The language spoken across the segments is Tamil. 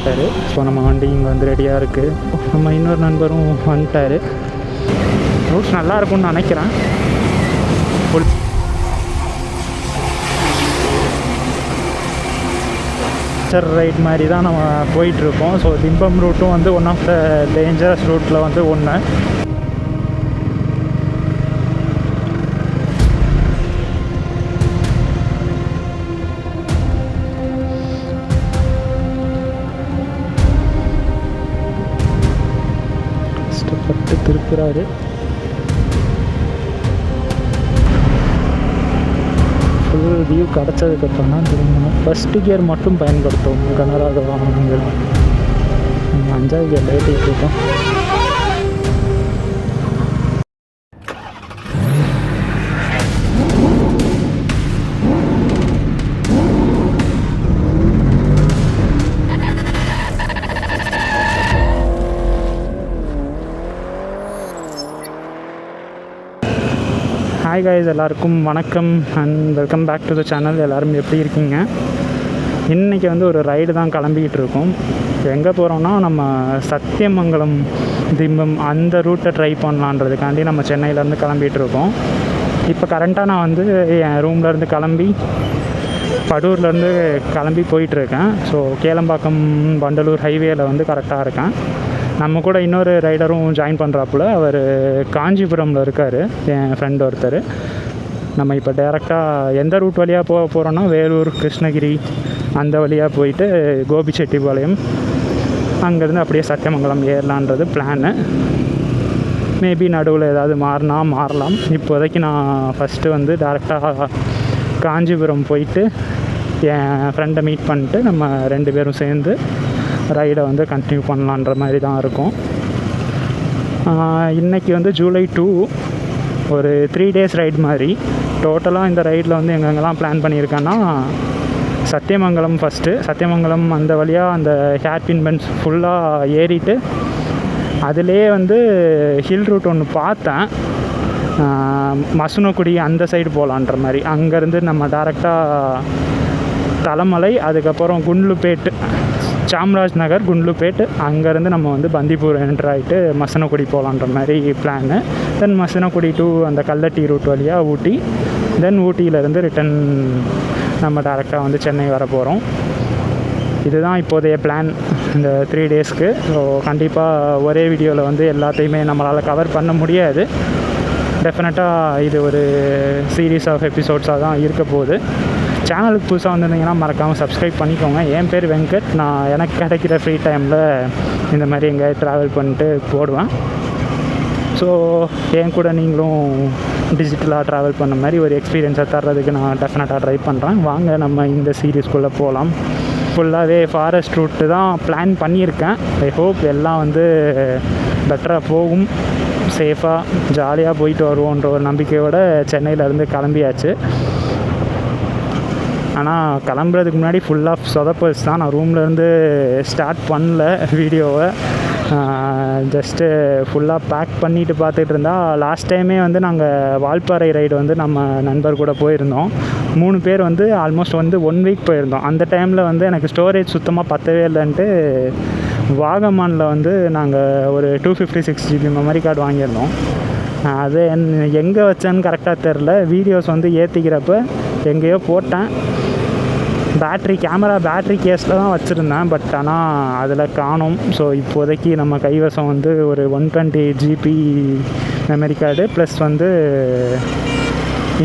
வந்துட்டார். ஸோ நம்ம வண்டி இங்கே வந்து ரெடியாக இருக்குது. நம்ம இன்னொரு நண்பரும் வந்துட்டார். ரூட்ஸ் நல்லா இருக்கும்னு நினைக்கிறேன். ஃபுல் ரைட் மாதிரி தான் நம்ம போயிட்டுருக்கோம். ஸோ திம்பம் ரூட்டும் வந்து ஒன் ஆஃப் த டேஞ்சரஸ் ரூட்டில் வந்து ஒன்று. கஷ்டப்பட்டு திருப்புறாரு. ஃபுல் வியூ கிடச்சதுக்கப்புறம் தான் திரும்பணும். ஃபஸ்ட்டு கியர் மட்டும் பயன்படுத்துவோம் கனரக வாகனங்கள். 5வது கியர் ஏற்றிட்டு இருக்கோம். ஹாய் காய்ஸ், எல்லாருக்கும் வணக்கம் and welcome back to the channel. எல்லோரும் எப்படி இருக்கீங்க? இன்றைக்கி வந்து ஒரு ரைடு தான் கிளம்பிக்கிட்டு இருக்கோம். எங்கே போகிறோம்னா நம்ம சத்தியமங்கலம் திம்பம் அந்த ரூட்டை ட்ரை பண்ணலான்றதுக்காண்டி நம்ம சென்னையிலேருந்து கிளம்பிகிட்டு இருக்கோம். இப்போ கரண்ட்டாக நான் வந்து என் ரூம்லேருந்து கிளம்பி படூர்லேருந்து கிளம்பி போயிட்டுருக்கேன். ஸோ கேளம்பாக்கம் வண்டலூர் ஹைவேயில் வந்து கரெக்டாக இருக்கேன். நம்ம கூட இன்னொரு ரைடரும் ஜாயின் பண்ணுறாப்புல. அவர் காஞ்சிபுரமில் இருக்கார், என் ஃப்ரெண்ட் ஒருத்தர். நம்ம இப்போ டேரெக்டாக எந்த ரூட் வழியாக போக போகிறோன்னா வேலூர், கிருஷ்ணகிரி அந்த வழியாக போயிட்டு கோபிச்செட்டிப்பாளையம், அங்கேருந்து அப்படியே சத்தியமங்கலம் ஏறலான்றது பிளானு. மேபி நடுவில் ஏதாவது மாறலாம். இப்போதைக்கு நான் ஃபஸ்ட்டு வந்து டேரெக்டாக காஞ்சிபுரம் போயிட்டு என் ஃப்ரெண்டை மீட் பண்ணிட்டு நம்ம 2 பேரும் சேர்ந்து ரைடை வந்து கண்டினியூ பண்ணலான்ற மாதிரி தான் இருக்கும். இன்றைக்கி வந்து ஜூலை 2, ஒரு 3 டேஸ் ரைடு மாதிரி. டோட்டலாக இந்த ரைடில் வந்து எங்கெங்கெல்லாம் பிளான் பண்ணியிருக்கேன்னா, சத்தியமங்கலம் ஃபஸ்ட்டு, சத்தியமங்கலம் அந்த வழியாக அந்த ஹேர்பின் பென்ஸ் ஃபுல்லாக ஏறிட்டு அதிலே வந்து ஹில் ரூட் ஒன்று பார்த்தேன், மசுனக்குடி அந்த சைடு போகலான்ற மாதிரி. அங்கேருந்து நம்ம டேரெக்டாக தலைமலை, அதுக்கப்புறம் குண்ட்லுப்பேட்டு, சாம்ராஜ் நகர், குண்ட்லுப்பேட், அங்கேருந்து நம்ம வந்து பந்திப்பூர் என்ட்ரு ஆகிட்டு மசனக்குடி போகலான்ற மாதிரி பிளானு. தென் மசனக்குடி டு அந்த கல்லட்டி ரூட் வழியாக ஊட்டி, தென் ஊட்டியிலேருந்து ரிட்டன் நம்ம டேரெக்டாக வந்து சென்னை வர போகிறோம். இதுதான் இப்போதைய பிளான் இந்த 3 டேஸ்க்கு. ஸோ கண்டிப்பாக ஒரே வீடியோவில் வந்து எல்லாத்தையுமே நம்மளால் கவர் பண்ண முடியாது. டெஃபினட்டாக இது ஒரு சீரீஸ் ஆஃப் எபிசோட்ஸாக தான் இருக்க போகுது. சேனலுக்கு புதுசாக வந்திருந்தீங்கன்னா மறக்காமல் சப்ஸ்கிரைப் பண்ணிக்கோங்க. என் பேர் வெங்கட். நான் எனக்கு கிடைக்கிற ஃப்ரீ டைமில் இந்த மாதிரி எங்கேயாவது ட்ராவல் பண்ணிட்டு போடுவேன். ஸோ என் கூட நீங்களும் டிஜிட்டலாக ட்ராவல் பண்ண மாதிரி ஒரு எக்ஸ்பீரியன்ஸை தர்றதுக்கு நான் டெஃபினட்டாக ட்ரை பண்ணுறேன். வாங்க நம்ம இந்த சீரீஸ்குள்ளே போகலாம். ஃபுல்லாகவே ஃபாரஸ்ட் ரூட்டு தான் பிளான் பண்ணியிருக்கேன். ஐ ஹோப் எல்லாம் வந்து பெட்டராக போகும், சேஃபாக ஜாலியாக போயிட்டு வருவோன்ற ஒரு நம்பிக்கையோடு சென்னையிலேருந்து கிளம்பியாச்சு. ஆனால் கிளம்புறதுக்கு முன்னாடி ஃபுல் ஆஃப் சொதப்பல்ஸ் தான். நான் ரூம்லேருந்து ஸ்டார்ட் பண்ணல வீடியோவை, ஜஸ்ட்டு ஃபுல்லாக பேக் பண்ணிவிட்டு பார்த்துட்டு இருந்தால். லாஸ்ட் டைமே வந்து நாங்கள் வால்பாறை ரைடு வந்து நம்ம நண்பர் கூட போயிருந்தோம். 3 பேர் வந்து ஆல்மோஸ்ட் வந்து 1 வீக் போயிருந்தோம். அந்த டைமில் வந்து எனக்கு ஸ்டோரேஜ் சுத்தமாக பத்தவே இல்லைன்ட்டு வாகமானில் வந்து நாங்கள் ஒரு 256 GB மெமரி கார்டு வாங்கியிருந்தோம். அது எங்கே வச்சேன்னு கரெக்டாக தெரில. வீடியோஸ் வந்து ஏற்றிக்கிறப்ப எங்கேயோ போட்டேன். கேமரா பேட்ரி கேஸில் தான் வச்சுருந்தேன், பட் ஆனால் அதில் காணோம். ஸோ இப்போதைக்கு நம்ம கைவசம் வந்து ஒரு 128 GB மெமரி கார்டு ப்ளஸ் வந்து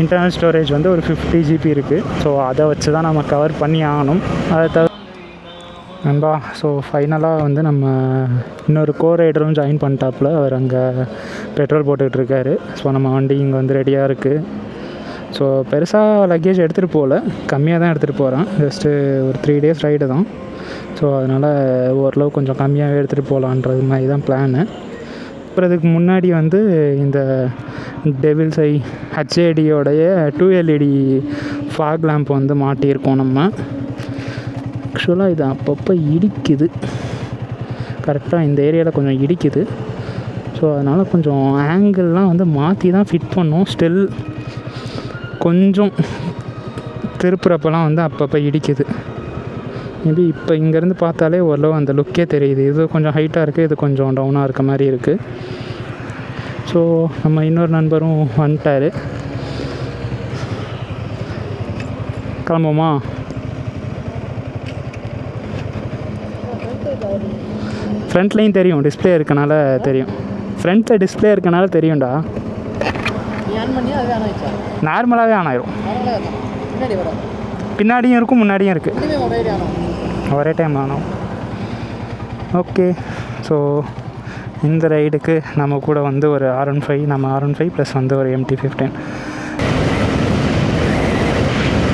இன்டர்னல் ஸ்டோரேஜ் வந்து ஒரு 50 GB இருக்குது. ஸோ அதை வச்சு தான் நம்ம கவர் பண்ணி ஆகணும். அதை தவிர நண்பா, ஸோ ஃபைனலாக வந்து நம்ம இன்னொரு ரைடரும் ஜாயின் பண்ணிட்டாப்புல. அவர் அங்கே பெட்ரோல் போட்டுக்கிட்டுருக்காரு. ஸோ நம்ம வண்டி இங்கே வந்து ரெடியாக இருக்குது. ஸோ பெருசாக லக்கேஜ் எடுத்துகிட்டு போகல, கம்மியாக தான் எடுத்துகிட்டு போகிறேன். ஜஸ்ட்டு ஒரு 3 டேஸ் ரைடு தான். ஸோ அதனால் ஓரளவு கொஞ்சம் கம்மியாகவே எடுத்துகிட்டு போகலான்றது மாதிரி தான் பிளானு. அப்புறம் இதுக்கு முன்னாடி வந்து இந்த டெவில்ஸ் ஐ HADயோடைய 2 LED ஃபாக் லேம்ப் வந்து மாட்டியிருக்கோம் நம்ம. ஆக்சுவலாக இது அப்பப்போ இடிக்குது, கரெக்டாக இந்த ஏரியாவில் கொஞ்சம் இடிக்குது. ஸோ அதனால் கொஞ்சம் ஆங்கிள்லாம் வந்து மாற்றி தான் ஃபிட் பண்ணோம். ஸ்டில் கொஞ்சம் திருப்புறப்பெல்லாம் வந்து அப்பப்போ இடிக்குது. மேபி இப்போ இங்கேருந்து பார்த்தாலே ஓரளவு அந்த லுக்கே தெரியுது. இது கொஞ்சம் ஹைட்டாக இருக்குது, இது கொஞ்சம் டவுனாக இருக்க மாதிரி இருக்குது. ஸோ நம்ம இன்னொரு நண்பரும் வந்துட்டார். கிளம்புமா? ஃப்ரண்ட்லேயும் தெரியும், டிஸ்பிளே இருக்கனால தெரியும். ஃப்ரண்ட்டில் டிஸ்பிளே இருக்கனால தெரியும்டா. நார்மலாகவே ஆன் ஆயிரும். பின்னாடியும் இருக்கும், முன்னாடியும் இருக்குது. ஒரே டைம் ஆனோம். ஓகே, ஸோ இந்த ரைடுக்கு நம்ம கூட வந்து ஒரு R15, நம்ம R15 ப்ளஸ் வந்து ஒரு MT-15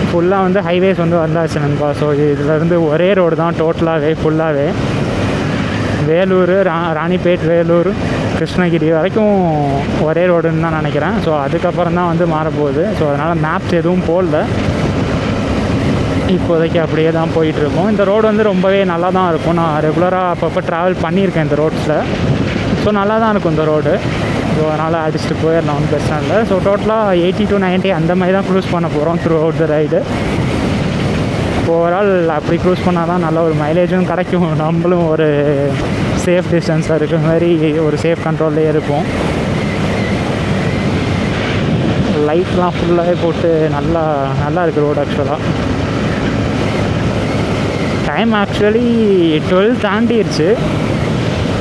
ஃபுல்லாக வந்து ஹைவேஸ் வந்து வந்தாச்சு நண்பா. ஸோ இதிலேருந்து ஒரே ரோடு தான் டோட்டலாகவே ஃபுல்லாகவே. வேலூர், ராணிப்பேட், வேலூர், கிருஷ்ணகிரி வரைக்கும் ஒரே ரோடுன்னு தான் நினைக்கிறேன். ஸோ அதுக்கப்புறம் தான் வந்து மாறப்போகுது. ஸோ அதனால் மேப்ஸ் எதுவும் போடல, இப்போதைக்கு அப்படியே தான் போயிட்டுருக்கோம். இந்த ரோடு வந்து ரொம்பவே நல்லா தான் இருக்கும். நான் ரெகுலராக அப்பப்போ ட்ராவல் பண்ணியிருக்கேன் இந்த ரோட்ஸில். ஸோ நல்லா தான் இருக்கும் இந்த ரோடு. ஸோ அதனால் அடிச்சுட்டு போயிடலாம், ஒன்றும் பிரச்சனை இல்லை. ஸோ டோட்டலாக 80 to 90 அந்த மாதிரி தான் க்ரூஸ் பண்ண போகிறோம் throughout the ride. Overall அப்படி க்ரூஸ் பண்ணால் தான் நல்ல ஒரு மைலேஜும் கிடைக்கும், நம்மளும் ஒரு சேஃப் டிஸ்டன்ஸாக இருக்கிற மாதிரி ஒரு சேஃப் கண்ட்ரோல்லே இருப்போம். லைட்லாம் ஃபுல்லாகவே போட்டு நல்லா இருக்குது ரோடு. ஆக்சுவலாக டைம் ஆக்சுவலி 12 தாண்டிடுச்சு.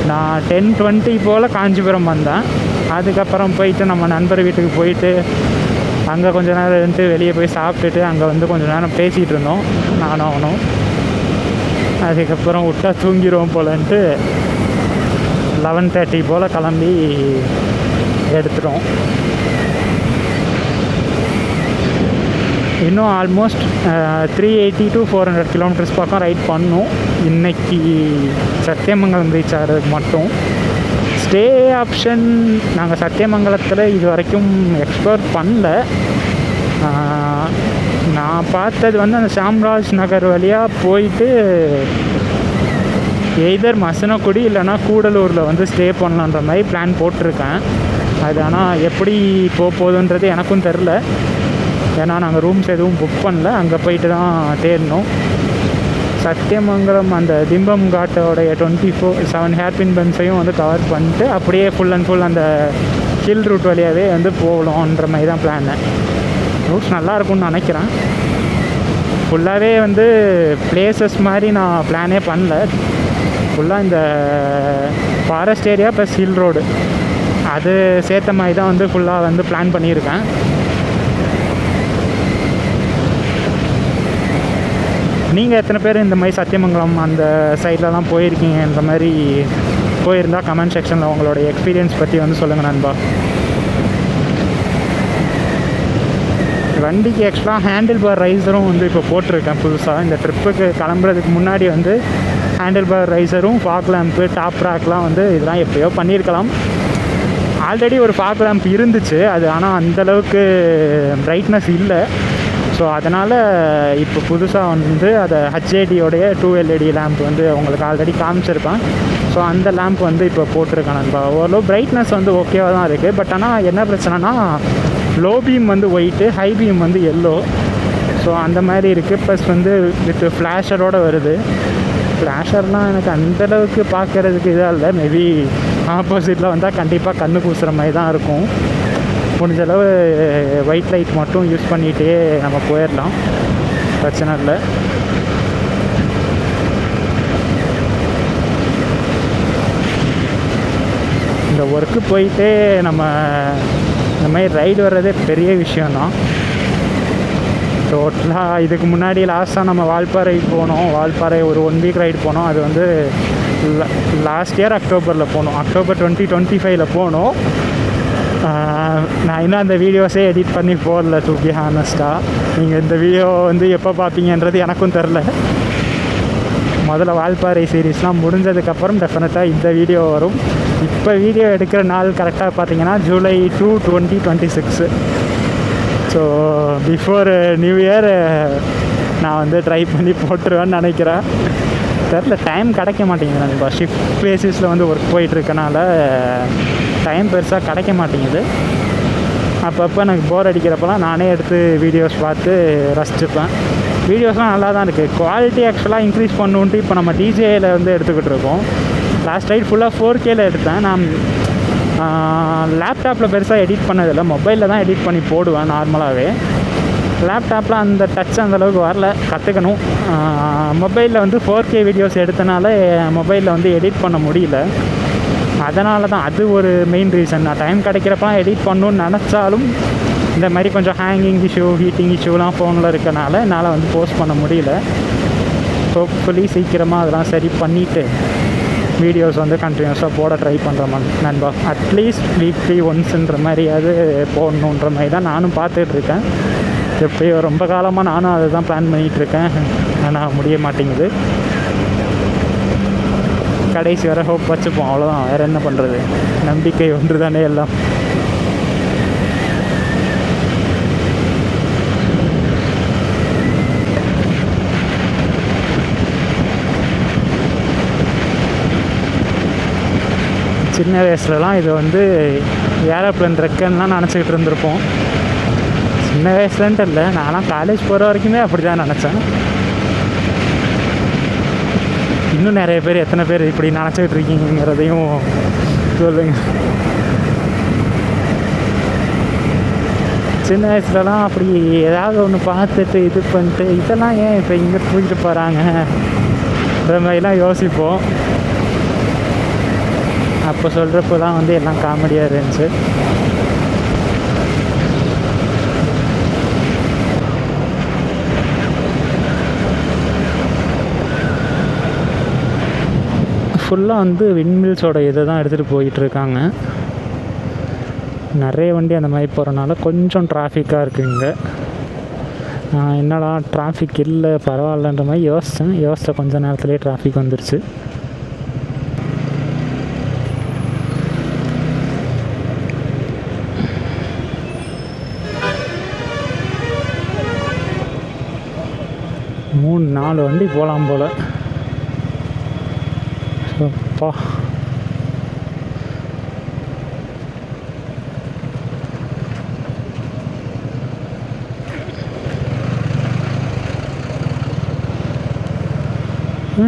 நான் 10:20 போல் காஞ்சிபுரம் வந்தேன். அதுக்கப்புறம் போயிட்டு நம்ம நண்பர் வீட்டுக்கு போயிட்டு அங்கே கொஞ்சம் நேரம் இருந்துட்டு வெளியே போய் சாப்பிட்டுட்டு அங்கே வந்து கொஞ்சம் நேரம் பேசிகிட்டு இருந்தோம் நானும் அவனும். அதுக்கப்புறம் விட்டா தூங்கிடுவோம் போலன்ட்டு 11:30 போல் கிளம்பி எடுத்துட்டோம். இன்னும் ஆல்மோஸ்ட் 380 to 400 கிலோமீட்டர்ஸ் பக்கம் ரைட் பண்ணோம் இன்றைக்கி சத்தியமங்கலம் ரீச் ஆகிறதுக்கு மட்டும். ஸ்டே ஆப்ஷன் நாங்கள் சத்தியமங்கலத்தில் இது வரைக்கும் எக்ஸ்ப்ளோர் பண்ணல. நான் பார்த்தது வந்து அந்த சாம்ராஜ் நகர் வழியாக போயிட்டு எய்தர் மசனக்குடி இல்லைனா கூடலூரில் வந்து ஸ்டே பண்ணலான்ற மாதிரி பிளான் போட்டிருக்கேன். அது ஆனால் எப்படி போகுதுன்றது எனக்கும் தெரில, ஏன்னா நாங்கள் ரூம்ஸ் எதுவும் புக் பண்ணல. அங்கே போயிட்டு தான் தேடணும். சத்தியமங்கலம் அந்த திம்பம் காட்டோடைய 24/7 ஹேர்பின் பென்ஸையும் வந்து கவர் பண்ணிட்டு அப்படியே ஃபுல் அண்ட் ஃபுல் அந்த ஹில் ரூட் வழியாகவே வந்து போகலான்ற மாதிரி தான் பிளான். ரூட்ஸ் நல்லாயிருக்கும்னு நினைக்கிறேன். ஃபுல்லாகவே வந்து பிளேசஸ் மாதிரி நான் பிளானே பண்ணல. ஃபுல்லாக இந்த forest area plus hill road அது சேர்த்த மாதிரி தான் வந்து ஃபுல்லாக வந்து பிளான் பண்ணியிருக்கேன். நீங்கள் எத்தனை பேர் இந்த மாதிரி சத்தியமங்கலம் அந்த சைட்லலாம் போயிருக்கீங்க? இந்த மாதிரி போயிருந்தால் கமெண்ட் செக்ஷனில் உங்களோட எக்ஸ்பீரியன்ஸ் பற்றி வந்து சொல்லுங்கள் நண்பா. வண்டிக்கு ஆக்சுவலாக ஹேண்டில் பார் ரைஸரும் வந்து இப்போ போட்டிருக்கேன் புதுசாக. இந்த ட்ரிப்புக்கு கிளம்புறதுக்கு முன்னாடி வந்து ஹேண்டில் பார் ரைஸரும், ஃபாக் லேம்ப்பு, டாப் ராக்லாம் வந்து இதெல்லாம் எப்போயோ பண்ணியிருக்கலாம். ஆல்ரெடி ஒரு ஃபாக் லேம்ப் இருந்துச்சு, அது ஆனால் அந்தளவுக்கு பிரைட்னஸ் இல்லை. ஸோ அதனால் இப்போ புதுசாக வந்து அதை HIDயோடைய 2 LED லேம்ப் வந்து உங்களுக்கு ஆல்ரெடி காமிச்சிருப்பேன். ஸோ அந்த லேம்ப் வந்து இப்போ போட்டிருக்கேன் நண்பா. ஓரளவு பிரைட்னஸ் வந்து ஓகேவாக தான் இருக்குது. பட் ஆனால் என்ன பிரச்சனைனா லோ பீம் வந்து ஒயிட்டு, ஹை பீம் வந்து எல்லோ. ஸோ அந்த மாதிரி இருக்குது. ப்ளஸ் வந்து வித் ஃப்ளாஷரோடு வருது. ஃப்ளாஷர்லாம் எனக்கு அந்தளவுக்கு பார்க்குறதுக்கு இதாக இல்லை. மேபி ஆப்போசிட்டில் வந்தால் கண்டிப்பாக கண்ணு கூசுகிற மாதிரி தான் இருக்கும். முடிஞ்சளவு ஒயிட் லைட் மட்டும் யூஸ் பண்ணிகிட்டே நம்ம போயிடலாம், பிரச்சனை இல்லை. இந்த ஒர்க்கு போயிட்டே நம்ம இந்த மாதிரி ரைடு வர்றதே பெரிய விஷயந்தான். டோட்டலாக இதுக்கு முன்னாடி லாஸ்ட்டாக நம்ம வால்பாறை போனோம். வால்பாறை ஒரு 1 வீக் ரைடு போனோம். அது வந்து லாஸ்ட் இயர் அக்டோபரில் போனோம். அக்டோபர் 2025 போனோம். நான் இன்னும் அந்த வீடியோஸே எடிட் பண்ணி போடல, டு பி ஹானஸ்ட்டாக. நீங்கள் இந்த வீடியோ வந்து எப்போ பார்ப்பீங்கன்றது எனக்கும் தெரில. முதல்ல வால்பாறை சீரீஸ்லாம் முடிஞ்சதுக்கப்புறம் டெஃபினட்டாக இந்த வீடியோ வரும். இப்போ வீடியோ எடுக்கிற நாள் கரெக்டாக பார்த்தீங்கன்னா July 2, 2026. So before new year நான் வந்து ட்ரை பண்ணி போட்டுருவேன்னு நினைக்கிறேன். தெரில, டைம் கிடைக்க மாட்டேங்குது நண்பா. ஷிஃப்ட் பேசிஸில் வந்து ஒர்க் போயிட்டுருக்கனால டைம் பெருசாக கிடைக்க மாட்டேங்குது. அப்பப்போ எனக்கு போர் அடிக்கிறப்பெல்லாம் நானே எடுத்து வீடியோஸ் பார்த்து ரசிச்சுப்பேன். வீடியோஸ்லாம் நல்லா தான் இருக்குது. குவாலிட்டி ஆக்சுவலாக இன்க்ரீஸ் பண்ணுன்ட்டு இப்போ நம்ம டிஜேயில் வந்து எடுத்துக்கிட்டு இருக்கோம். லாஸ்ட் ரைட் ஃபுல்லாக 4Kல எடுத்தேன். நான் லேப்டாப்பில் பெருசாக எடிட் பண்ணதில்லை, மொபைலில் தான் எடிட் பண்ணி போடுவேன் நார்மலாகவே. லேப்டாப்பில் அந்த டச் அந்தளவுக்கு வரல, கற்றுக்கணும். மொபைலில் வந்து 4K வீடியோஸ் எடுத்தனால மொபைலில் வந்து எடிட் பண்ண முடியல. அதனால தான் அது ஒரு மெயின் ரீசன். நான் டைம் கிடைக்கிறப்பலாம் எடிட் பண்ணணுன்னு நினச்சாலும் இந்த மாதிரி கொஞ்சம் ஹேங்கிங் இஷ்யூ, ஹீட்டிங் இஷ்யூலாம் ஃபோனில் இருக்கனால என்னால் வந்து போஸ்ட் பண்ண முடியல. ஹோப்ஃபுல்லி சீக்கிரமாக அதெல்லாம் சரி பண்ணிவிட்டு வீடியோஸ் வந்து கண்டினியூஸாக போட ட்ரை பண்ணுற நண்பா. அட்லீஸ்ட் வீக்லி ஒன்ஸுன்ற மாதிரியாவது போடணுன்ற மாதிரி தான் நானும் பார்த்துட்ருக்கேன். எப்பயோ ரொம்ப காலமாக நானும் அதை தான் பிளான் பண்ணிகிட்ருக்கேன். ஆனால் முடிய மாட்டேங்குது. கடைசி வர ஹோப் வச்சுப்போம், அவ்வளோதான். வேறு என்ன பண்ணுறது, நம்பிக்கை ஒன்று தானே எல்லாம். சின்ன வயசுலலாம் இது வந்து ஏரோப்ளேன் ரெக்கன்லாம் நினச்சிக்கிட்டு இருந்திருப்போம். சின்ன வயசுலன்ட்டு இல்லை, நான்லாம் காலேஜ் போகிற வரைக்குமே அப்படி தான் நினச்சேன். இன்னும் நிறைய பேர் எத்தனை பேர் இப்படி நினச்சிக்கிட்டு இருக்கீங்கிறதையும் சொல்லுங்கள். சின்ன வயசுலலாம் அப்படி ஏதாவது ஒன்று பார்த்துட்டு இது பண்ணிட்டு இதெல்லாம் ஏன் இப்போ இங்கே தூக்கிட்டு போகிறாங்க இந்த மாதிரிலாம் யோசிப்போம். அப்போ சொல்கிறப்போ தான் வந்து எல்லாம் காமெடியாக இருந்துச்சு. ஃபுல்லாக வந்து விண்மில்ஸோட இதை தான் எடுத்துகிட்டு போயிட்டுருக்காங்க. நிறைய வண்டி அந்த மாதிரி போகிறனால கொஞ்சம் டிராஃபிக்காக இருக்குங்க. என்னடா டிராஃபிக் இல்லை பரவாயில்லன்ற மாதிரி யோசித்த கொஞ்சம் நேரத்துலேயே டிராஃபிக் வந்துருச்சு. மூணு 4 வண்டி போகலாம் போல். அப்பா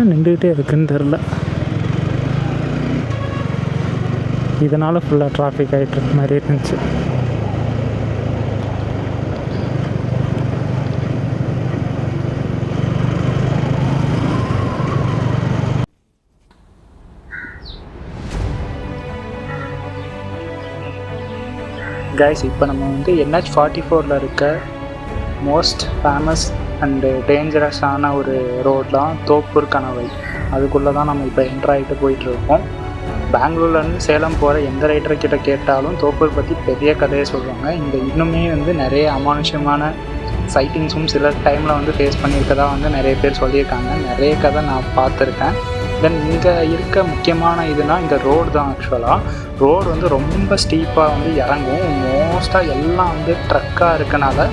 நின்றுக்கிட்டே இருக்குன்னு தெரில. இதனால் ஃபுல்லாக டிராஃபிக் ஆகிட்டு இருக்க மாதிரி இருந்துச்சு. கைஸ், இப்போ நம்ம வந்து NH44 இருக்க மோஸ்ட் ஃபேமஸ் அண்டு டேஞ்சரஸான ஒரு ரோட் தான் தோப்பூர் கணவை. அதுக்குள்ளே தான் நம்ம இப்போ என்ட்ரு ஆகிட்டு போயிட்டுருக்கோம். பெங்களூர்லேருந்து சேலம் போகிற எந்த ரைட்டர்கிட்ட கேட்டாலும் தோப்பூர் பற்றி பெரிய கதையை சொல்லுவாங்க. இங்கே இன்னுமே வந்து நிறைய அமானுஷ்யமான சைட்டிங்ஸும் சில டைமில் வந்து ஃபேஸ் பண்ணியிருக்கதா வந்து நிறைய பேர் சொல்லியிருக்காங்க. நிறைய கதை நான் பார்த்துருக்கேன். தென் இங்கே இருக்க முக்கியமான இதுனா இந்த ரோடு தான். ஆக்சுவலாக ரோடு வந்து ரொம்ப ஸ்டீப்பாக வந்து இறங்கும். மோஸ்ட்டாக எல்லாம் வந்து ட்ரக்காக இருக்கனால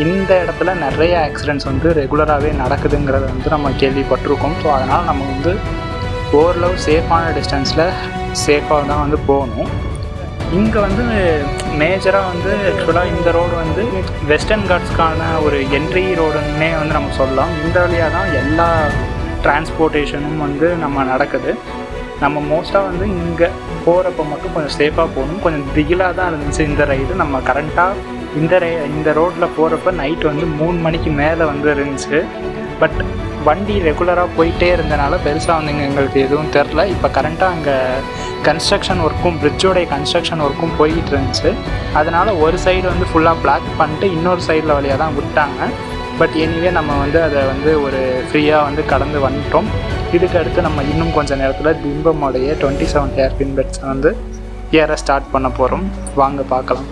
இந்த இடத்துல நிறைய ஆக்சிடெண்ட்ஸ் வந்து ரெகுலராகவே நடக்குதுங்கிறத வந்து நம்ம கேள்விப்பட்டிருக்கோம். ஸோ அதனால் நம்ம வந்து ஓரளவு சேஃபான டிஸ்டன்ஸில் சேஃபாக தான் வந்து போகணும். இங்கே வந்து மேஜராக வந்து ஆக்சுவலாக இந்த ரோடு வந்து வெஸ்டர்ன் காட்ஸ்க்கான ஒரு என்ட்ரி ரோடுன்னே வந்து நம்ம சொல்லலாம். இந்த வழியாக தான் எல்லா டிரான்ஸ்போர்ட்டேஷனும் வந்து நம்ம நடக்குது. நம்ம மோஸ்ட்டாக வந்து இங்கே போகிறப்ப மட்டும் கொஞ்சம் சேஃபாக போகணும். கொஞ்சம் திகிலாக தான் இருந்துச்சு இந்த ரைடு. நம்ம கரண்ட்டாக இந்த ரோட்டில் போகிறப்ப நைட் வந்து 3 மணிக்கு மேலே வந்து இருந்துச்சு. பட் வண்டி ரெகுலராக போயிட்டே இருந்தனால பெருசாக வந்து எங்களுக்கு எதுவும் தெரில. இப்போ கரண்ட்டாக அங்கே கன்ஸ்ட்ரக்ஷன் ஒர்க்கும் பிரிட்ஜோடைய கன்ஸ்ட்ரக்ஷன் ஒர்க்கும் போய்கிட்டு இருந்துச்சு. அதனால் ஒரு சைடு வந்து ஃபுல்லாக பிளாக் பண்ணிட்டு இன்னொரு சைடில் வழியாக தான் விட்டாங்க. பட் எனிவே நம்ம வந்து அதை வந்து ஒரு ஃப்ரீயாக வந்து கடந்து வந்துட்டோம். இதுக்கு அடுத்து நம்ம இன்னும் கொஞ்சம் நேரத்தில் திம்பமோடைய 27 ஹேர்பின் பெட்ஸை வந்து ஏற ஸ்டார்ட் பண்ண போகிறோம். வாங்க பார்க்கலாம்.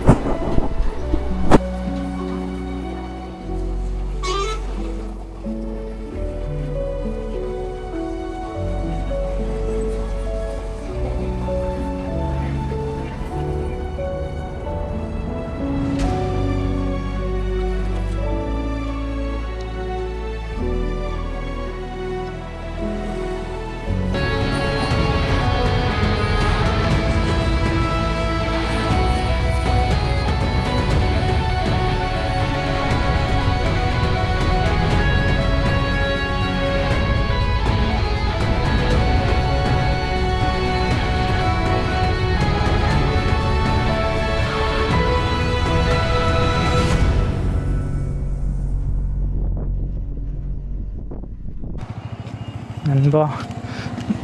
நண்பா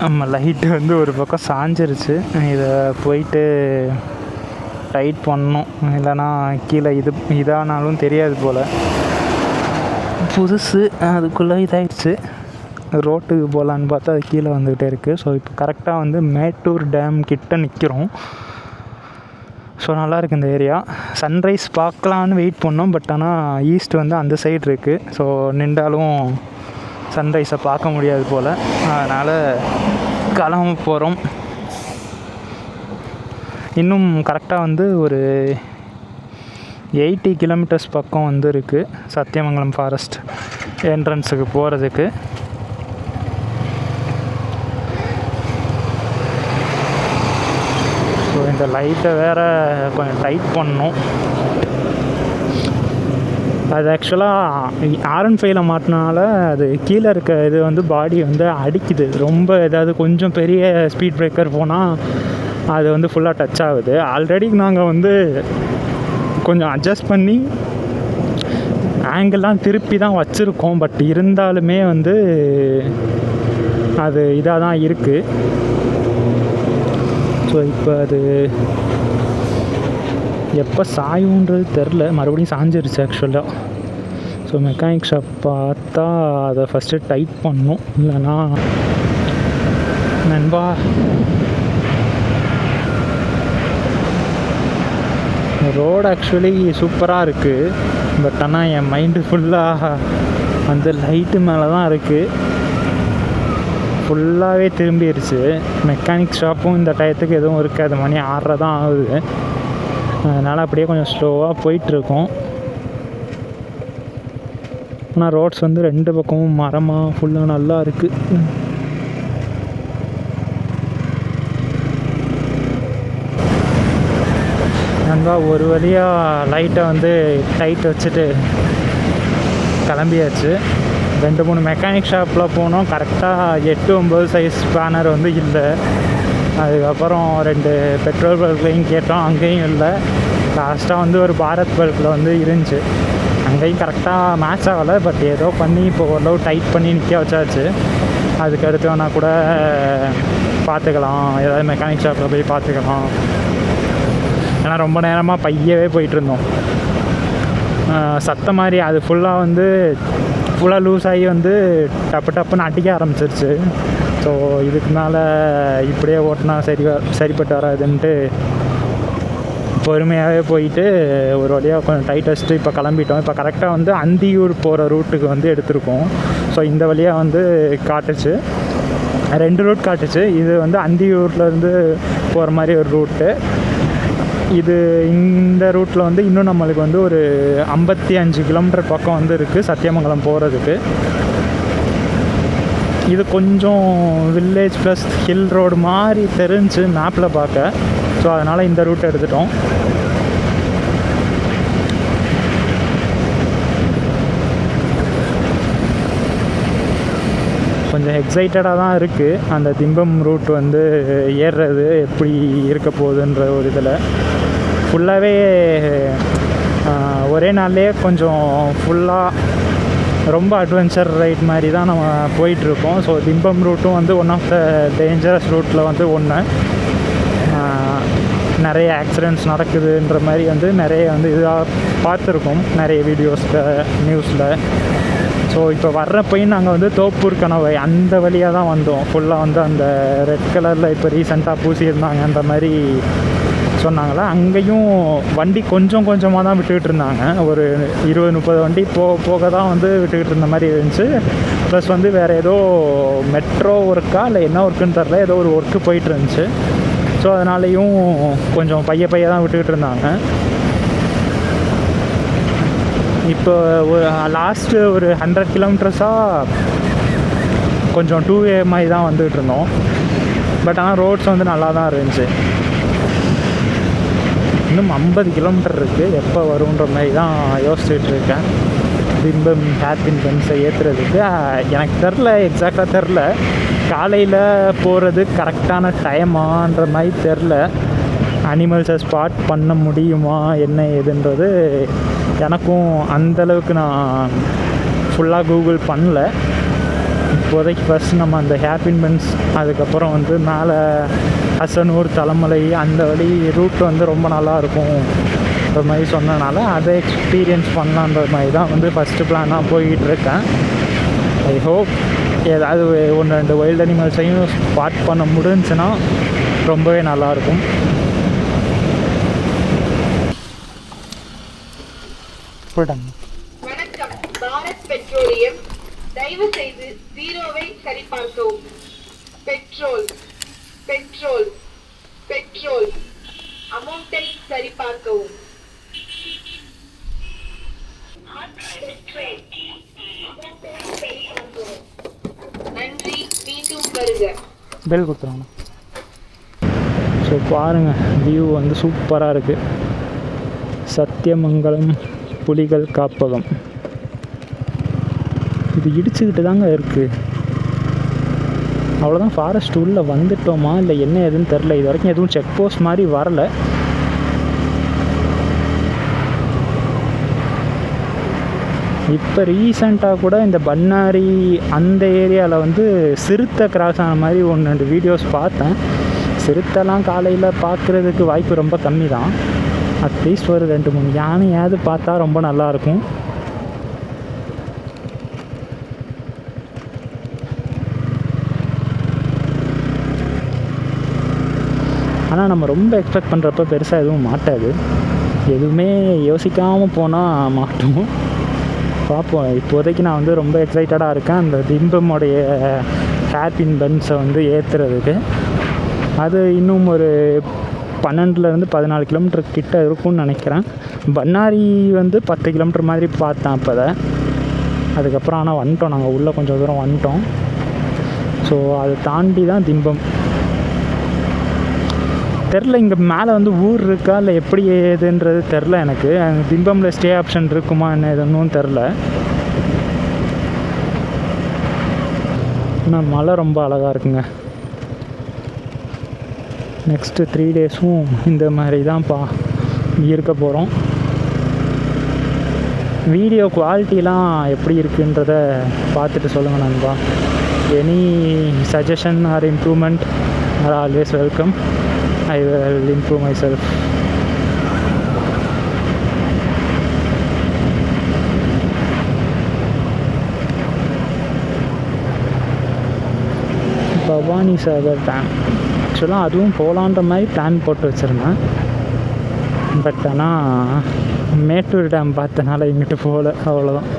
நம்ம லைட்டு வந்து ஒரு பக்கம் சாஞ்சிருச்சு. இதை போயிட்டு டைட் பண்ணணும், இல்லைன்னா கீழே இதானாலும் தெரியாது போல். புதுசு அதுக்குள்ளே இதாகிடுச்சு. ரோட்டுக்கு போகலான்னு பார்த்தா அது கீழே வந்துக்கிட்டே இருக்குது. ஸோ இப்போ கரெக்டாக வந்து மேட்டூர் டேம் கிட்ட நிற்கிறோம். ஸோ நல்லாயிருக்கு இந்த ஏரியா. சன்ரைஸ் பார்க்கலான்னு வெயிட் பண்ணோம். பட் ஆனால் ஈஸ்ட் வந்து அந்த சைடு இருக்குது. ஸோ நின்றாலும் சன்ரைஸை பார்க்க முடியாது போல். அதனால் கிளம்ப போகிறோம். இன்னும் கரெக்டாக வந்து ஒரு 80 கிலோமீட்டர்ஸ் பக்கம் வந்து இருக்குது சத்தியமங்கலம் ஃபாரஸ்ட் என்ட்ரன்ஸுக்கு போகிறதுக்கு. ஸோ இந்த லைட்டை வேறு கொஞ்சம் டைட் பண்ணணும். அது ஆக்சுவலாக R15 மாட்டினால அது கீழே இருக்க இது வந்து பாடி வந்து அடிக்குது ரொம்ப. ஏதாவது கொஞ்சம் பெரிய ஸ்பீட் பிரேக்கர் போனால் அது வந்து ஃபுல்லாக டச் ஆகுது. ஆல்ரெடி நாங்கள் வந்து கொஞ்சம் அட்ஜஸ்ட் பண்ணி ஆங்கிள்லாம் திருப்பி தான் வச்சுருக்கோம். பட் இருந்தாலுமே வந்து அது இதாக தான் இருக்குது. ஸோ இப்போ அது எப்போ சாயுன்றது தெரில. மறுபடியும் சாஞ்சிருச்சு ஆக்சுவலாக. ஸோ மெக்கானிக் ஷாப் பார்த்தா அதை ஃபஸ்ட்டு டைட் பண்ணணும். இல்லைன்னா நண்பா ரோடு ஆக்சுவலி சூப்பராக இருக்குது. பட் ஆனால் என் மைண்டு ஃபுல்லாக அந்த லைட்டு மேலே தான் இருக்குது. ஃபுல்லாகவே திரும்பிடுச்சு. மெக்கானிக் ஷாப்பும் இந்த டயத்துக்கு எதுவும் இருக்காது. மணி 6:30 தான் ஆகுது. அதனால் அப்படியே கொஞ்சம் ஸ்லோவாக போயிட்டுருக்கோம். ஆனால் ரோட்ஸ் வந்து 2 பக்கமும் மரமாக ஃபுல்லாக நல்லா இருக்குது. நண்பா ஒரு வழியாக லைட்டை வந்து டைட் வச்சுட்டு கிளம்பியாச்சு. 2-3 மெக்கானிக் ஷாப்பில் போனோம். கரெக்டாக 8-9 சைஸ் ஸ்பேனர் வந்து இல்லை. அதுக்கப்புறம் 2 பெட்ரோல் பல்க்லையும் கேட்டோம், அங்கேயும் இல்லை. லாஸ்ட்டாக வந்து ஒரு பாரத் பல்கில் வந்து இருந்துச்சு, அங்கேயும் கரெக்டாக மேட்ச் ஆகலை. பட் ஏதோ பண்ணி இப்போ ஓரளவு டைட் பண்ணி நிற்க வச்சாச்சு. அதுக்கு அடுத்து வேணால் கூட பார்த்துக்கலாம், ஏதாவது மெக்கானிக் ஷாப்பில் போய் பார்த்துக்கலாம். ஏன்னா ரொம்ப நேரமாக பையவே போயிட்டுருந்தோம். சத்தம் மாதிரி அது ஃபுல்லாக லூஸ் ஆகி வந்து டப்புன்னு அடிக்க ஆரம்பிச்சிருச்சு. ஸோ இதுக்கு மேலே இப்படியே ஓட்டினா சரிப்பட்டு வராதுன்ட்டு பொறுமையாகவே போயிட்டு ஒரு வழியாக கொஞ்சம் டைட் வச்சுட்டு இப்போ கிளம்பிட்டோம். இப்போ கரெக்டாக வந்து அந்தியூர் போகிற ரூட்டுக்கு வந்து எடுத்திருக்கோம். ஸோ இந்த வழியாக வந்து காட்டுச்சு, 2 ரூட் காட்டுச்சு. இது வந்து அந்தியூர்லேருந்து போகிற மாதிரி ஒரு ரூட்டு. இது இந்த ரூட்டில் வந்து இன்னும் நம்மளுக்கு வந்து ஒரு 55 கிலோமீட்டர் பக்கம் வந்து இருக்குது சத்தியமங்கலம் போகிறதுக்கு. இது கொஞ்சம் வில்லேஜ் ப்ளஸ் ஹில் ரோடு மாதிரி தெரிஞ்சு மேப்பில் பார்க்க. ஸோ அதனால் இந்த ரூட் எடுத்துட்டோம். கொஞ்சம் எக்ஸைட்டடாக தான் இருக்குது. அந்த திம்பம் ரூட் வந்து ஏறுறது எப்படி இருக்க போகுதுன்ற ஒரு இதில் ஃபுல்லாகவே ஒரே நாள்லேயே கொஞ்சம் ஃபுல்லாக ரொம்ப அட்வென்ச்சர் ரைட் மாதிரி தான் நம்ம போயிட்டுருக்கோம். ஸோ திம்பம் ரூட்டும் வந்து ஒன் ஆஃப் த டேஞ்சரஸ் ரூட்டில் வந்து ஒன்று. நிறைய ஆக்சிடெண்ட்ஸ் நடக்குதுன்ற மாதிரி வந்து நிறைய வந்து இதாக பார்த்துருக்கோம் நிறைய வீடியோஸில், நியூஸில். ஸோ இப்போ வர்றப்பையும் நாங்கள் வந்து தோப்பூர் கணவை அந்த வழியாக தான் வந்தோம். ஃபுல்லாக வந்து அந்த ரெட் கலரில் இப்போ ரீசெண்டாக பூசியிருந்தாங்கன்ற மாதிரி சொன்னாங்களா, அங்கேயும் வண்டி கொஞ்சம் கொஞ்சமாக தான் விட்டுக்கிட்டு இருந்தாங்க. ஒரு 20-30 வண்டி போக தான் வந்து விட்டுக்கிட்டு இருந்த மாதிரி இருந்துச்சு. ப்ளஸ் வந்து வேறு ஏதோ மெட்ரோ ஒர்க்கா இல்லை என்ன ஒர்க்குன்னு தெரில, ஏதோ ஒரு ஒர்க்கு போயிட்டு இருந்துச்சு. ஸோ அதனாலேயும் கொஞ்சம் பைய தான் விட்டுக்கிட்டு இருந்தாங்க. இப்போ ஒரு லாஸ்ட்டு ஒரு 100 கிலோமீட்டர்ஸாக கொஞ்சம் 2-வே மாதிரி தான் வந்துகிட்டு இருந்தோம். பட் ஆனால் ரோட்ஸ் வந்து நல்லா தான் இருந்துச்சு. இன்னும் 50 கிலோமீட்டர் இருக்குது, எப்போ வருன்ற மாதிரி தான் யோசிச்சுட்டு இருக்கேன். திம்பம் ஹேர்பின் பென்ஸை ஏற்றுறதுக்கு எனக்கு தெரில, எக்ஸாக்டாக தெரில. காலையில் போகிறது கரெக்டான டைமான்ற மாதிரி தெரில. அனிமல்ஸை ஸ்பாட் பண்ண முடியுமா என்ன ஏதுன்றது எனக்கும் அந்தளவுக்கு நான் ஃபுல்லாக கூகுள் பண்ணல. இப்போதைக்கு ஃபஸ்ட் நம்ம அந்த ஹேப்பின்மென்ட்ஸ், அதுக்கப்புறம் வந்து மேலே ஹசனூர், தலைமலை அந்த வழி ரூட் வந்து ரொம்ப நல்லாயிருக்கும் அந்த மாதிரி சொன்னனால அதை எக்ஸ்பீரியன்ஸ் பண்ணலான்ற மாதிரி தான் வந்து ஃபஸ்ட்டு பிளானாக போய்கிட்டுருக்கேன். ஐ ஹோப் ஏதாவது 1-2 வைல்ட் அனிமல்ஸையும் ஸ்பாட் பண்ண முடிஞ்சுன்னா ரொம்பவே நல்லாயிருக்கும். வணக்கம். பாரத் பெட்ரோலியம், தயவு செய்து ஜீரோவை சரிபார்க்கவும். பெட்ரோல் பெட்ரோல் பெட்ரோல் அமௌண்ட்டை சரிபார்க்கவும். நன்றி, மீண்டும் வருக. பெல் கொடுத்துருவாங்க. ஸோ பாருங்கள், வியூ வந்து சூப்பராக இருக்குது. சத்தியமங்கலம் புலிகள் காப்பகம் இது இடிச்சுக்கிட்டு தாங்க இருக்குது. அவ்வளோதான், ஃபாரஸ்ட் உள்ளே வந்துட்டோமா இல்லை என்ன எதுன்னு தெரில. இது வரைக்கும் எதுவும் செக் போஸ்ட் மாதிரி வரலை. இப்போ ரீசண்டாக கூட இந்த பண்ணாரி அந்த ஏரியாவில் வந்து சிறுத்தை கிராஸ் ஆன மாதிரி 1-2 வீடியோஸ் பார்த்தேன். சிறுத்தைலாம் காலையில் பார்க்குறதுக்கு வாய்ப்பு ரொம்ப கம்மி தான். அட்லீஸ்ட் ஒரு 2-3 யானையாவது பார்த்தா ரொம்ப நல்லாயிருக்கும். ஆனால் நம்ம ரொம்ப எக்ஸ்பெக்ட் பண்ணுறப்ப பெருசாக எதுவும் மாட்டாது. எதுவுமே யோசிக்காமல் போனால் மாட்டோம். பார்ப்போம். இப்போதைக்கு நான் வந்து ரொம்ப எக்ஸைட்டடாக இருக்கேன் அந்த திம்பமுடைய ஹேர்பின் பன்ஸை வந்து ஏற்றுறதுக்கு. அது இன்னும் ஒரு 12-14 கிலோமீட்டர் கிட்ட இருக்கும்னு நினைக்கிறேன். பண்ணாரி வந்து 10 கிலோமீட்டர் மாதிரி பார்த்தேன் அப்போ தான். அதுக்கப்புறம் ஆனால் வந்துட்டோம், நாங்கள் உள்ளே கொஞ்சம் தூரம் வந்துட்டோம். ஸோ அதை தாண்டி தான் திம்பம். தெரில இங்கே மேலே வந்து ஊர் இருக்கா இல்லை எப்படி ஏதுன்றது தெரில எனக்கு. திம்பமில் ஸ்டே ஆப்ஷன் இருக்குமா என்ன எதுன்னு தெரில. ஆனால் மலை ரொம்ப அழகாக இருக்குங்க. நெக்ஸ்ட்டு 3 டேஸும் இந்த மாதிரி தான் இருக்க போகிறோம். வீடியோ குவாலிட்டிலாம் எப்படி இருக்குன்றத பார்த்துட்டு சொல்லுங்கள் நண்பா. Any suggestion or improvement or always welcome. I will improve myself. Bhavani Sagar dam ஆக்சுவலாக அதுவும் போகலான்ற மாதிரி பிளான் போட்டு வச்சுருந்தேன். பட் ஆனால் மேட்டூர் டேம் பார்த்தனால இங்கிட்டு போகல, அவ்வளோதான்.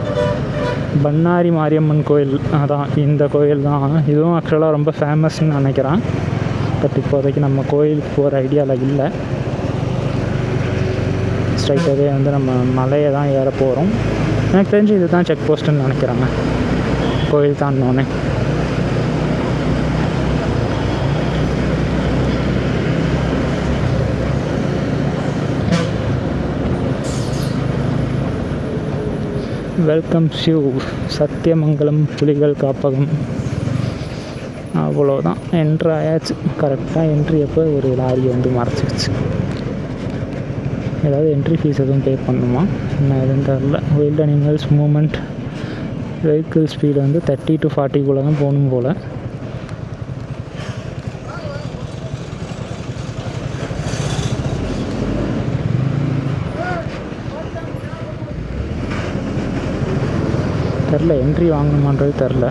பண்ணாரி மாரியம்மன் கோயில், அதான் இந்த கோயில் தான். இதுவும் ஆக்சுவலாக ரொம்ப ஃபேமஸ்ன்னு நினைக்கிறேன். பட் இப்போதைக்கு நம்ம கோயிலுக்கு போகிற ஐடியாவில் இல்லை. ஸ்ட்ரைட்டாகவே வந்து நம்ம மலையை தான் ஏற போகிறோம். எனக்கு தெரிஞ்சு இது தான் செக் போஸ்ட்டுன்னு நினைக்கிறாங்க, கோயில் தாண்டினோடனே. வெல்கம் யூ சத்தியமங்கலம் புலிகள் காப்பகம். அவ்வளோதான், என்ட்ரு ஆயாச்சு. கரெக்டாக என்ட்ரி அப்போ ஒரு லாரி வந்து மறைச்சிருச்சு. ஏதாவது என்ட்ரி ஃபீஸ் எதுவும் பே பண்ணணுமா என்ன எதுவும் தெரில. Wild animals movement vehicle speed வந்து 30 to 40 தான் போகணும் போல். தெரில என்ட்ரி வாங்கணுமான்றது தெரில.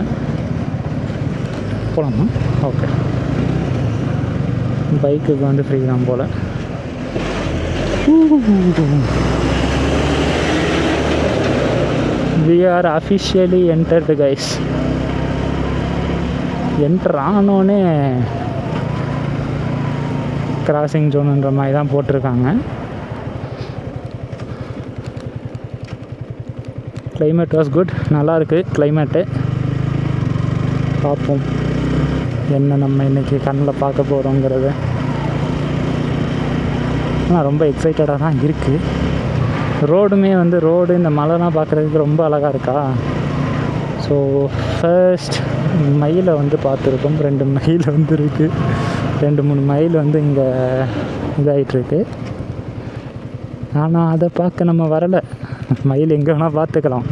போகலாமா? ஓகே. பைக்குக்கு வந்து ஃப்ரீ தான் போல். We are officially entered guys. Enter ஆனோடனே கிராசிங் ஜோனுன்ற மாதிரி தான் போட்டிருக்காங்க. கிளைமேட் வாஸ் குட், நல்லாயிருக்கு கிளைமேட்டு. பார்ப்போம் என்ன நம்ம இன்றைக்கி கண்ணில் பார்க்க போகிறோங்கிறது. ஆனால் ரொம்ப எக்ஸைட்டடாக தான் இருக்குது. ரோடுமே வந்து இந்த மலைலாம் பார்க்குறதுக்கு ரொம்ப அழகாக இருக்கா. ஸோ ஃபர்ஸ்ட் மயிலை வந்து பார்த்துருக்கோம். 2 மயில் வந்து இருக்குது. 2-3 மயில் வந்து இங்கே இதாகிட்டுருக்கு. ஆனால் அதை பார்க்க நம்ம வரலை. மயில் எங்கே வேணால் பார்த்துக்கலாம்.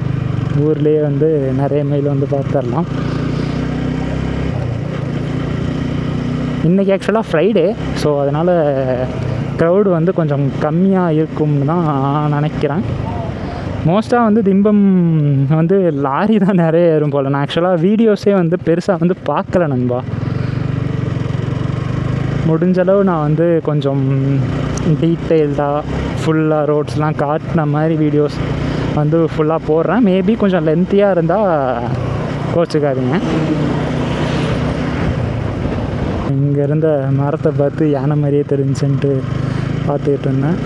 ஊர்லேயே வந்து நிறைய மயில் வந்து பார்த்துடலாம். இன்றைக்கி ஆக்சுவலாக ஃப்ரைடே, ஸோ அதனால் க்ரௌடு வந்து கொஞ்சம் கம்மியாக இருக்கும்னு தான் நான் நினைக்கிறேன். மோஸ்ட்டாக வந்து திம்பம் வந்து லாரி தான் நிறைய ஏறும் போல். நான் ஆக்சுவலாக வீடியோஸே வந்து பெருசாக வந்து பார்க்கல நண்பா. முடிஞ்சளவு நான் வந்து கொஞ்சம் டீட்டெயில்டாக ஃபுல்லாக ரோட்ஸ்லாம் காட்டின மாதிரி வீடியோஸ் வந்து ஃபுல்லாக போடுறேன். மேபி கொஞ்சம் லென்த்தியாக இருந்தால் கோச்சுக்காதீங்க. இங்கே இருந்த மரத்தை பார்த்து யானை மாதிரியே தெரிஞ்சுன்ட்டு பார்த்துக்கிட்டு இருந்தேன்.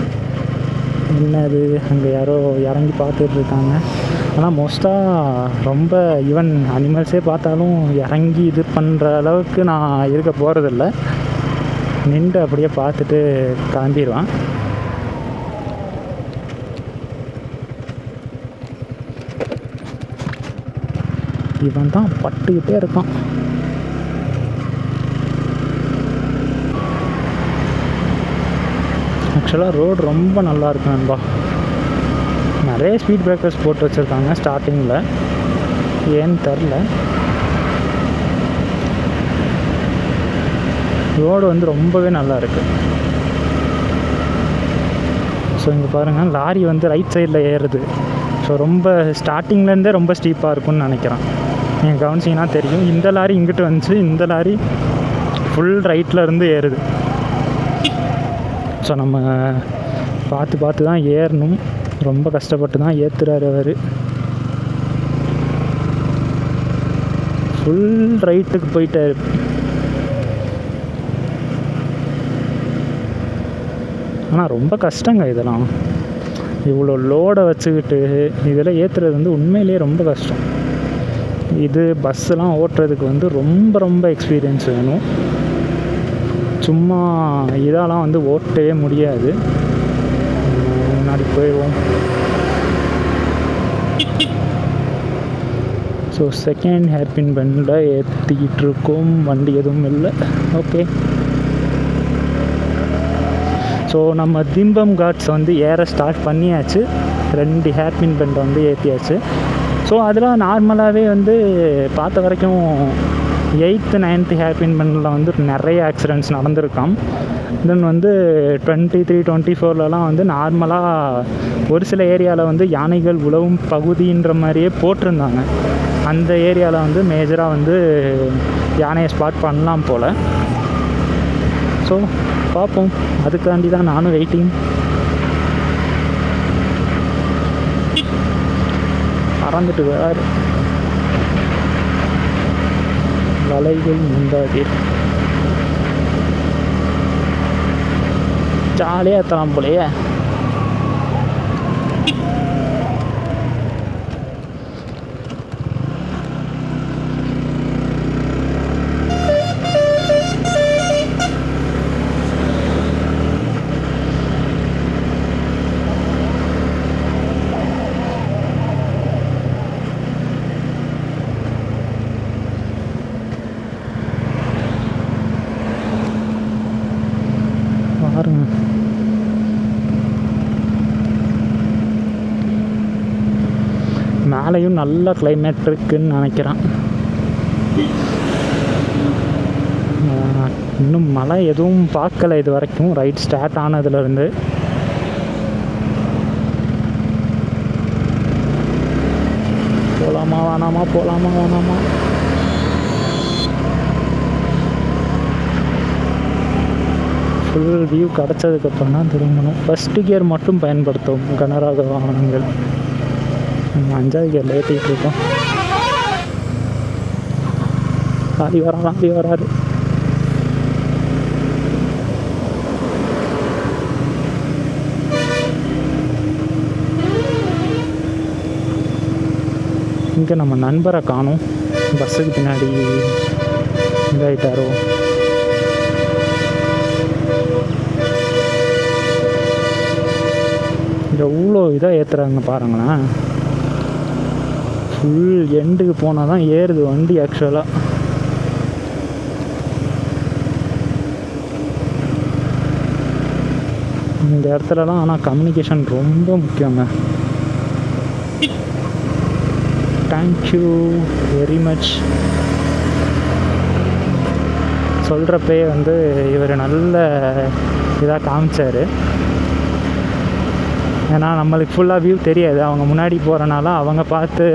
என்னது அங்கே யாரோ இறங்கி பார்த்துட்டு இருக்காங்க. ஆனால் மோஸ்ட்டாக ரொம்ப ஈவன் அனிமல்ஸே பார்த்தாலும் இறங்கி இது பண்ணுற அளவுக்கு நான் இருக்க போகிறதில்ல. நின்று அப்படியே பார்த்துட்டு கிளம்பிடுவேன். இவன் தான் பட்டுக்கிட்டே இருக்கான். ஆக்சுவலாக ரோடு ரொம்ப நல்லா இருக்கு நண்பா. நிறைய ஸ்பீட் பிரேக்கர்ஸ் போட்டு வச்சுருக்காங்க ஸ்டார்டிங்கில், ஏன்னு தெரில. ரோடு வந்து ரொம்பவே நல்லா இருக்குது. ஸோ இங்கே பாருங்கள், லாரி வந்து ரைட் சைடில் ஏறுது. ஸோ ரொம்ப ஸ்டார்டிங்லேருந்தே ரொம்ப ஸ்டீப்பாக இருக்கும்னு நினைக்கிறேன். நீங்கள் கவனிச்சிங்கன்னா தெரியும். இந்த லாரி இங்கிட்டு வந்துச்சு, இந்த லாரி ஃபுல் ரைட்டில் இருந்து ஏறுது. ஸோ நம்ம பார்த்து பார்த்து தான் ஏறணும். ரொம்ப கஷ்டப்பட்டு தான் ஏற்றுறாரு அவர். ஃபுல் ரைட்டுக்கு போயிட்டார். ஆனால் ரொம்ப கஷ்டங்க இதெல்லாம். இவ்வளோ லோடை வச்சுக்கிட்டு இதெல்லாம் ஏற்றுறது வந்து உண்மையிலேயே ரொம்ப கஷ்டம். இது பஸ்ஸெலாம் ஓட்டுறதுக்கு வந்து ரொம்ப ரொம்ப எக்ஸ்பீரியன்ஸ் வேணும். சும்மா இதெல்லாம் வந்து ஓட்டவே முடியாது. முன்னாடி போயிடுவோம். ஸோ செகண்ட் ஹேர்பின் பெண்டில் ஏற்றிக்கிட்டு இருக்கோம். வண்டி எதுவும் இல்லை. ஓகே. ஸோ நம்ம திம்பம் காட்ஸ் வந்து ஏற ஸ்டார்ட் பண்ணியாச்சு. 2 ஹேர்பின் பெண்ட் வந்து ஏற்றியாச்சு. ஸோ அதில் நார்மலாகவே வந்து பார்த்த வரைக்கும் 8th 9th ஹேர்பின் பெண்டில் வந்து நிறைய ஆக்சிடெண்ட்ஸ் நடந்திருக்காம். தென் வந்து 23 24லலாம் வந்து நார்மலாக ஒரு சில ஏரியாவில் வந்து யானைகள் உழவும் பகுதின்ற மாதிரியே போட்டிருந்தாங்க. அந்த ஏரியாவில் வந்து மேஜராக வந்து யானையை ஸ்பாட் பண்ணலாம் போல். ஸோ பார்ப்போம். அதுக்காண்டி தான் நானும் வெயிட்டிங். பறந்துட்டு வேறு வலைகள் முந்தாதி ஜாலியாக ஏற்றலாம் போலையே. பாருங்க, மேலேயும் நல்ல கிளைமேட் இருக்குன்னு நினைக்கிறேன். இன்னும் மழை எதுவும் பார்க்கல இது வரைக்கும், ரைட் ஸ்டார்ட் ஆனதுலேருந்து. போகலாமா வேணாமா, போகலாமா வேணாமா? ஃபுல் வியூ கிடச்சதுக்கப்புறம் தான் திரும்பணும். ஃபஸ்ட்டு கியர் மட்டும் பயன்படுத்தும் கனரக வாகனங்கள். 5வது கியரில் ஏற்றிக்கிட்டு இருக்கோம். லாரி வராரு. இங்கே நம்ம நண்பரை காணும். பஸ்ஸுக்கு பின்னாடி இதாகிட்டாரோ. எவ்வளோ இதாக ஏற்றுறாங்க பாருங்களேன். ஃபுல் எண்டுக்கு போனால் தான் ஏறுது வண்டி ஆக்சுவலாக. இந்த இடத்துலலாம் ஆனால் கம்யூனிகேஷன் ரொம்ப முக்கியங்க. Thank you very much. சொல்கிறப்பே வந்து இவர் நல்ல இதாக காமிச்சார். ஏன்னா நம்மளுக்கு ஃபுல்லாக வியூ தெரியாது, அவங்க முன்னாடி போகிறனால அவங்க பார்த்து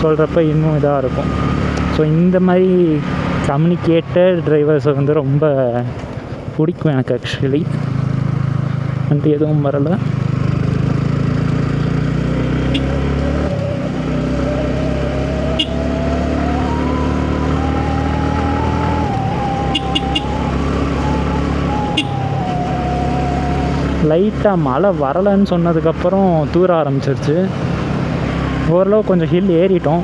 சொல்கிறப்ப இன்னும் இதாக இருக்கும். ஸோ இந்த மாதிரி கம்யூனிகேட்டட் டிரைவர்ஸை வந்து ரொம்ப பிடிக்கும் எனக்கு. ஆக்சுவலி வந்து எதுவும் வரலை. லைட்டாக மழை வரலைன்னு சொன்னதுக்கப்புறம் தூர ஆரம்பிச்சிருச்சு. ஓரளவு கொஞ்சம் ஹில் ஏறிட்டோம்.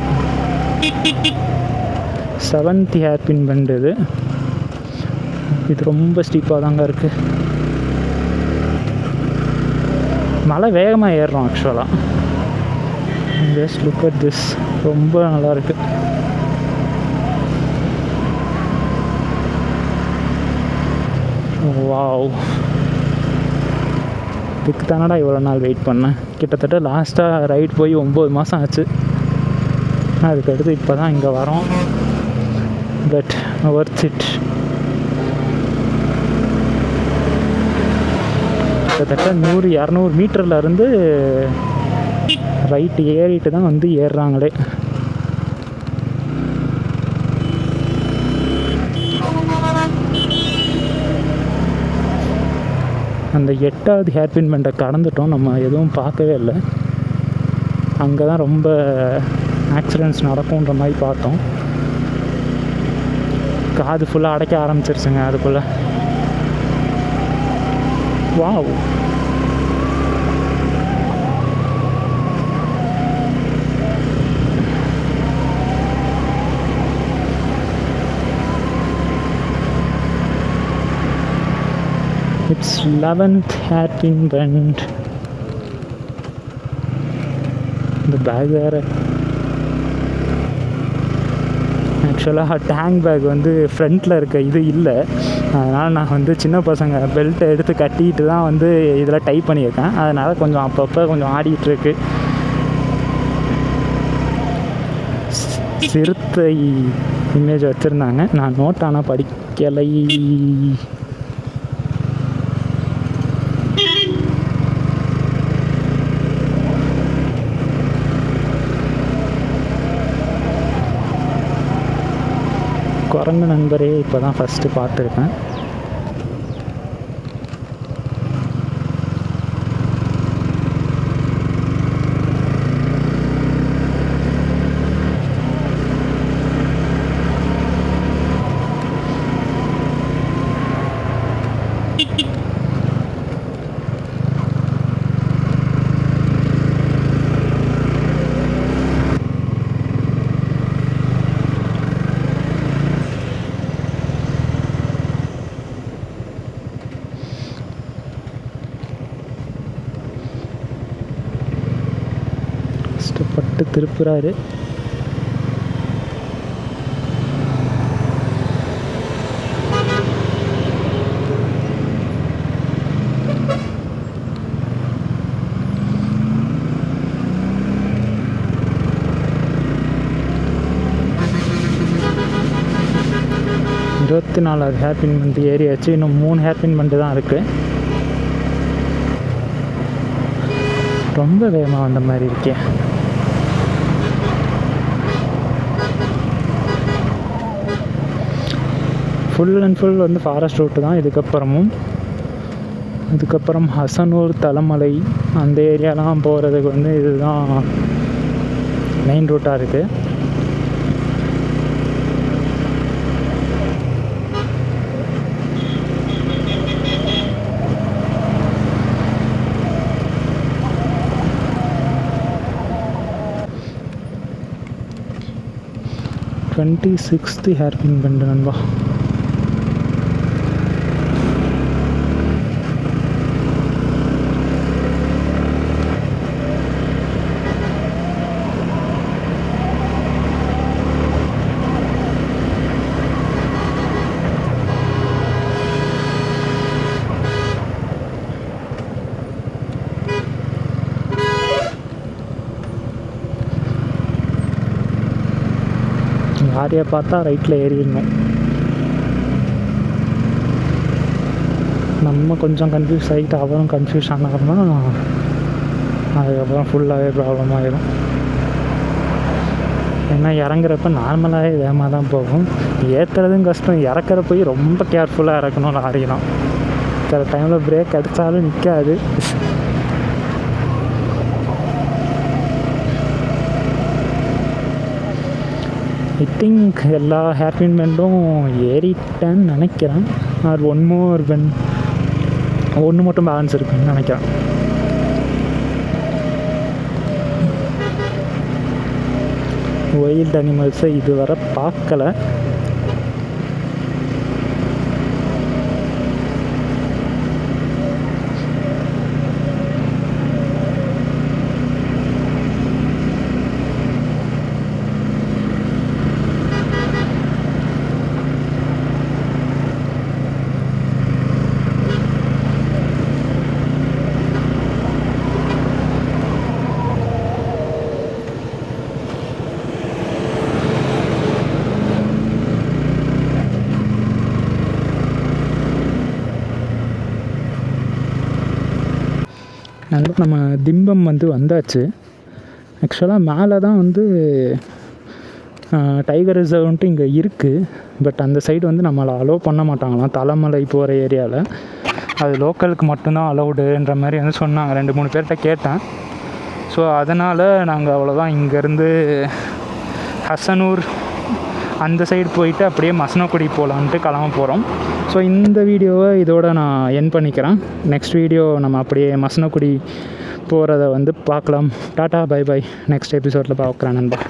7th ஹேர்பின் பெண்ட் இது ரொம்ப ஸ்டீப்பாக தாங்க இருக்குது. மழை வேகமாக ஏறுறோம் ஆக்சுவலாக. ஜஸ்ட் லுக் அட் திஸ், ரொம்ப நல்லாயிருக்கு. வாவ், இதுக்கு தானடா இவ்வளோ நாள் வெயிட் பண்ணேன். கிட்டத்தட்ட லாஸ்ட்டாக ரைட் போய் 9 மாதம் ஆச்சு. அதுக்கடுத்து இப்போ தான் இங்கே வரோம். But worth it. கிட்டத்தட்ட 100-200 மீட்டர்லேருந்து ரைட்டு ஏறிட்டு தான் வந்து ஏறுறாங்களே. அந்த 8வது ஹேர்பின் பெண்டை கடந்துட்டோம். நம்ம எதுவும் பார்க்கவே இல்லை. அங்கே தான் ரொம்ப ஆக்சிடெண்ட்ஸ் நடக்கும்ன்ற மாதிரி பார்த்தோம். காது ஃபுல்லாக அடைக்க ஆரம்பிச்சிருச்சுங்க அதுக்குள்ளே. Wow, it's 11th hairpin bend. இந்த பேக் வேறு. ஆக்சுவலாக டேங்க் பேக் வந்து ஃப்ரண்ட்டில் இருக்க இது இல்லை. அதனால் நான் வந்து சின்ன பசங்க பெல்ட்டை எடுத்து கட்டிட்டு தான் வந்து இதில் டைப் பண்ணியிருக்கேன். அதனால் கொஞ்சம் அப்பப்போ கொஞ்சம் ஆடிட்டுருக்கு. சிறுத்தை இமேஜ் வச்சுருந்தாங்க, நான் நோட் ஆனால் படிக்கலை. குரங்கு நண்பரே இப்போ தான் ஃபஸ்ட்டு பார்த்துருக்கேன். கஷ்டப்பட்டு திருப்புறாரு. இருபத்தி 4வது ஹேர்பின் பெண்ட் ஏறியாச்சு. இன்னும் 3 ஹேர்பின் பெண்ட் தான் இருக்குது. ரொம்ப வேகமாக வந்த மாதிரி இருக்கே. ஃபுல் அண்ட் ஃபுல் வந்து ஃபாரஸ்ட் ரூட்டு தான் இதுக்கப்புறம் ஹசனூர், தலமலை அந்த ஏரியாலாம் போகிறதுக்கு வந்து இதுதான் மெயின் ரூட்டாக இருக்குது. டுவெண்ட்டி 6th ஹேர்பின் பெண்ட் நண்பா. யாரையை பார்த்தா ரைட்டில் ஏறிடணும். நம்ம கொஞ்சம் கன்ஃபியூஸ் ஆகிட்டு அவரும் கன்ஃபியூஸ் ஆனார்னா அதுக்கப்புறம் ஃபுல்லாகவே ப்ராப்ளம் ஆகிடும். ஏன்னா இறங்குறப்ப நார்மலாகவே வேகமாக தான் போகும், ஏற்றுறதும் கஷ்டம், இறக்குறப்போய் ரொம்ப கேர்ஃபுல்லாக இறக்கணும் லாரிலாம். கரெக்ட் டைமில் பிரேக் அடித்தாலும் நிற்காது. ஐ திங்க் எல்லா ஹேர்பின் பெண்டும் ஏறிட்டேன்னு நினைக்கிறேன். ஆர் ஒன்று மட்டும் பேலன்ஸ் இருக்குன்னு நினைக்கிறேன். வைல்ட் அனிமல்ஸை இதுவரை பார்க்கல. நம்ம திம்பம் வந்தாச்சு. ஆக்சுவலாக மேலே தான் டைகர் ரிசர்வ்ன்ட்டு இங்கே இருக்குது. பட் அந்த சைடு நம்மளை அலோவ் பண்ண மாட்டாங்களாம், தலைமலை போகிற ஏரியாவில். அது லோக்கலுக்கு மட்டும்தான் அலௌடுன்ற மாதிரி சொன்னாங்க. 2-3 பேர்கிட்ட கேட்டேன். ஸோ அதனால் நாங்கள் அவ்வளோதான் இங்கேருந்து ஹசனூர் அந்த சைடு போயிட்டு அப்படியே மசனக்குடி போகலான்ட்டு கிளம்ப போகிறோம். ஸோ இந்த வீடியோவை இதோட நான் என் பண்ணிக்கிறேன். நெக்ஸ்ட் வீடியோ நம்ம அப்படியே மசனக்குடி போகிறத பார்க்கலாம். Tata bye by. நெக்ஸ்ட் எபிசோடில் பார்க்குறேன் நண்பா.